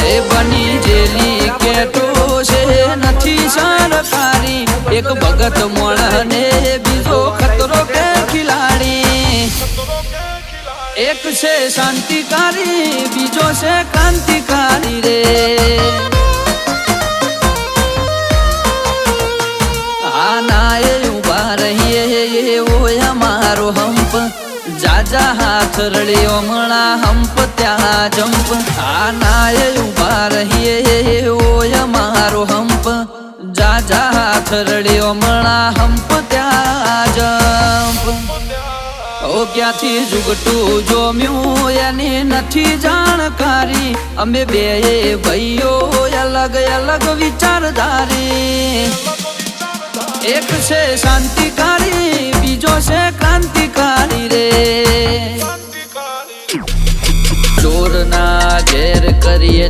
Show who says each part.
Speaker 1: એ બની જેલી કેટો છે નથી સરકારી એક ભગત મોણને બીજો ખતરો કે ખિલાડી એક છે શાંતિકારી બીજો છે ક્રાંતિકારી રે આના એ ઉભા રહીએ ઓય અમારો હંપ જાજા હાથ રળ્યો મણા હંપ ત્યાં જંપ આના એ ઉભા રહીએ ઓય અમારો હંપ જાજા હાથ રળ્યો મણા હંપ ત્યાં જંપ ઓ ક્યાંથી જુગટું જોમ્યું એની નથી જાણકારી અમે બે ભાઈઓ અલગ અલગ વિચારધારી એક છે શાંતિકારી બીજો છે ક્રાંતિકારી રે ચોરના ઘેર કરીએ